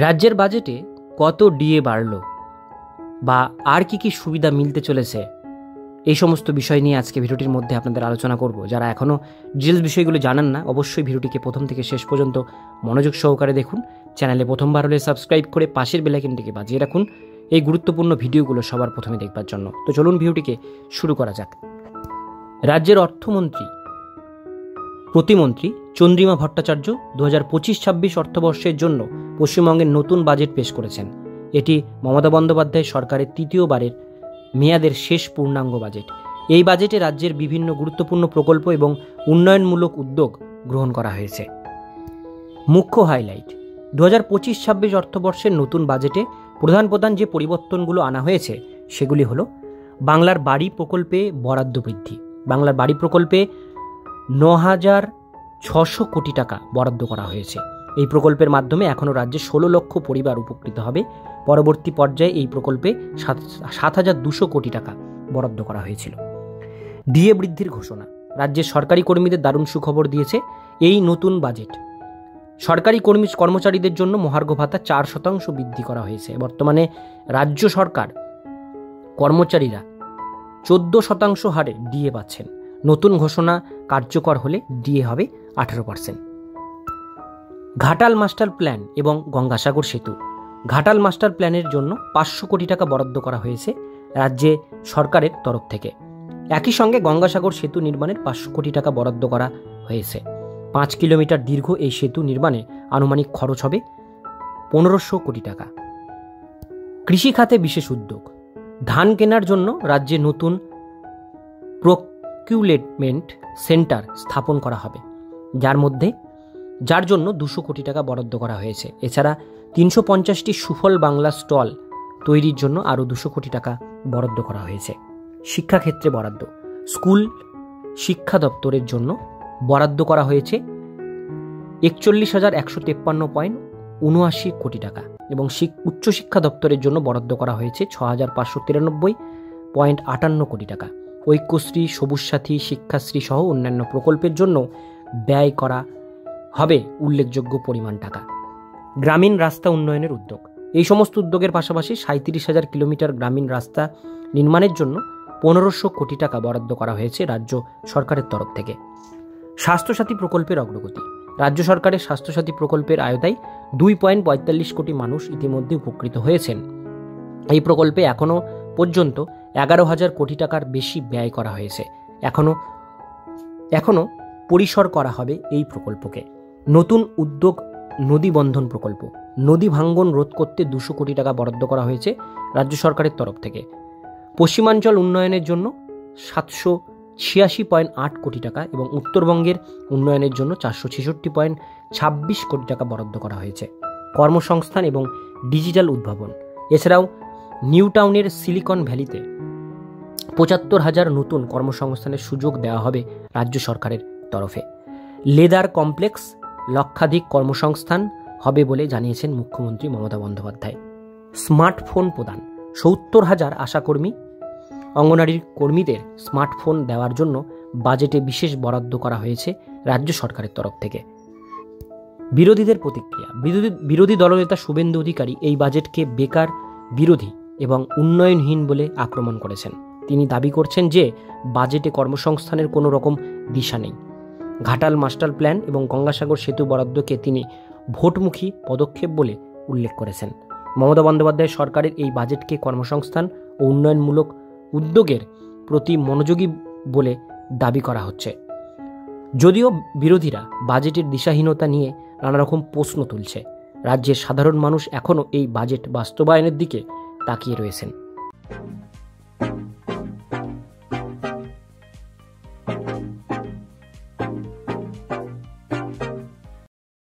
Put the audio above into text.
রাজ্যের বাজেটে কত ডিএ বাড়ল বা আর কি সুবিধা মিলতে চলেছে, এই সমস্ত বিষয় নিয়ে আজকে ভিডিওটির মধ্যে আপনাদের আলোচনা করব। যারা এখনও ডিটেলস বিষয়গুলো জানেন না, অবশ্যই ভিডিওটিকে প্রথম থেকে শেষ পর্যন্ত মনোযোগ সহকারে দেখুন। চ্যানেলে প্রথমবার হলে সাবস্ক্রাইব করে পাশের বেল আইকনটিকে বাজিয়ে রাখুন এই গুরুত্বপূর্ণ ভিডিওগুলো সবার প্রথমে দেখবার জন্য। তো চলুন ভিডিওটিকে শুরু করা যাক। রাজ্যের অর্থমন্ত্রী প্রতিমন্ত্রী চন্দ্রিমা ভট্টাচার্য 2025-26 অর্থবর্ষের জন্য পশ্চিমবঙ্গের নতুন বাজেট পেশ করেছেন। এটি মমতা বন্দ্যোপাধ্যায় সরকারের তৃতীয়বারের মেয়াদের শেষ পূর্ণাঙ্গ বাজেট। এই বাজেটে রাজ্যের বিভিন্ন গুরুত্বপূর্ণ প্রকল্প এবং উন্নয়নমূলক উদ্যোগ গ্রহণ করা হয়েছে। মুখ্য হাইলাইট: 2025-26 অর্থবর্ষের নতুন বাজেটে প্রধান যে পরিবর্তনগুলো আনা হয়েছে সেগুলি হলো: বাংলার বাড়ি প্রকল্পে বরাদ্দ বৃদ্ধি। বাংলার বাড়ি প্রকল্পে 9,600 কোটি টাকা বরাদ্দ করা হয়েছে। এই প্রকল্পের মাধ্যমে এখনও রাজ্যে 16 লক্ষ পরিবার উপকৃত হবে। পরবর্তী পর্যায়ে এই প্রকল্পে 7,200 কোটি টাকা বরাদ্দ করা হয়েছিল। ডিএ বৃদ্ধির ঘোষণা: রাজ্যের সরকারি কর্মীদের দারুণ সুখবর দিয়েছে এই নতুন বাজেট। সরকারি কর্মচারীদের জন্য মহার্ঘ ভাতা 4% বৃদ্ধি করা হয়েছে। বর্তমানে রাজ্য সরকার কর্মচারীরা 14% হারে ডিএ পাচ্ছেন। নতুন ঘোষণা কার্যকর হলে ডিএ হবে 18%। ঘাটাল মাস্টার প্ল্যান এবং গঙ্গাসাগর সেতু: ঘাটাল মাস্টার প্ল্যানের জন্য 500 কোটি টাকা বরাদ্দ করা হয়েছে রাজ্যে সরকারের তরফ থেকে। একই সঙ্গে গঙ্গাসাগর সেতু নির্মাণের 500 কোটি টাকা বরাদ্দ করা হয়েছে। 5 কিলোমিটার দীর্ঘ এই সেতু নির্মাণে আনুমানিক খরচ হবে 1500 কোটি টাকা। কৃষি খাতে বিশেষ উদ্যোগ: ধান কেনার জন্য রাজ্যে নতুন প্রকিউরমেন্ট সেন্টার স্থাপন করা হবে, যার জন্য 200 কোটি টাকা বরাদ্দ করা হয়েছে। এছাড়া 350টি সুফল বাংলা স্টল তৈরির জন্য আরও 200 কোটি টাকা বরাদ্দ করা হয়েছে। শিক্ষাক্ষেত্রে বরাদ্দ: স্কুল শিক্ষা দপ্তরের জন্য বরাদ্দ করা হয়েছে 41,153.79 কোটি টাকা এবং উচ্চশিক্ষা দপ্তরের জন্য বরাদ্দ করা হয়েছে 6,593.58 কোটি টাকা। ঐক্যশ্রী, সবুজ সাথী, শিক্ষাশ্রী সহ অন্যান্য প্রকল্পের জন্য ব্যয় করা হবে উল্লেখযোগ্য পরিমাণ টাকা। গ্রামীণ রাস্তা উন্নয়নের উদ্যোগ: এই সমস্ত উদ্যোগের পাশাপাশি 37,000 কিলোমিটার গ্রামীণ রাস্তা নির্মাণের জন্য 1500 কোটি টাকা বরাদ্দ করা হয়েছে রাজ্য সরকারের তরফ থেকে। স্বাস্থ্যসাথী প্রকল্পের অগ্রগতি: রাজ্য সরকারের স্বাস্থ্যসাথী প্রকল্পের আওতায় 2.45 কোটি মানুষ ইতিমধ্যে উপকৃত হয়েছেন। এই প্রকল্পে এখনও পর্যন্ত 11,000 কোটি টাকার বেশি ব্যয় করা হয়েছে। এখনও পরিসর করা হবে এই প্রকল্পকে। নতুন উদ্যোগ নদী বন্ধন প্রকল্প: নদী ভাঙ্গন রোধ করতে 200 কোটি টাকা বরাদ্দ করা হয়েছে রাজ্য সরকারের তরফ থেকে। পশ্চিমাঞ্চল উন্নয়নের জন্য 786.8 কোটি টাকা এবং উত্তরবঙ্গের উন্নয়নের জন্য 466.26 কোটি টাকা বরাদ্দ করা হয়েছে। কর্মসংস্থান এবং ডিজিটাল উদ্ভাবন: এছাড়াও নিউ টাউনের সিলিকন ভ্যালিতে 75,000 নতুন কর্মসংস্থানের সুযোগ দেওয়া হবে রাজ্য সরকারের তরফে। লেদার কমপ্লেক্স লক্ষাধিক কর্মসংস্থান হবে বলে জানিয়েছেন মুখ্যমন্ত্রী মমতা বন্দ্যোপাধ্যায়। স্মার্টফোন প্রদান: 70,000 আশাকর্মী অঙ্গনওয়াড়ির কর্মীদের স্মার্টফোন দেওয়ার জন্য বাজেটে বিশেষ বরাদ্দ করা হয়েছে রাজ্য সরকারের তরফ থেকে। বিরোধীদের প্রতিক্রিয়া: বিরোধী দলনেতা শুভেন্দু অধিকারী এই বাজেটকে বেকার বিরোধী এবং উন্নয়নহীন বলে আক্রমণ করেছেন। তিনি দাবি করছেন যে বাজেটে কর্মসংস্থানের কোনো রকম দিশা নেই। ঘাটাল মাস্টার প্ল্যান এবং গঙ্গাসাগর সেতু বরাদ্দকে তিনি ভোটমুখী পদক্ষেপ বলে উল্লেখ করেছেন। মমতা বন্দ্যোপাধ্যায় সরকারের এই বাজেটকে কর্মসংস্থান ও উন্নয়নমূলক উদ্যোগের প্রতি মনোযোগী বলে দাবি করা হচ্ছে। যদিও বিরোধীরা বাজেটের দিশাহীনতা নিয়ে নানা রকম প্রশ্ন তুলছে, রাজ্যের সাধারণ মানুষ এখনও এই বাজেট বাস্তবায়নের দিকে তাকিয়ে রয়েছেন।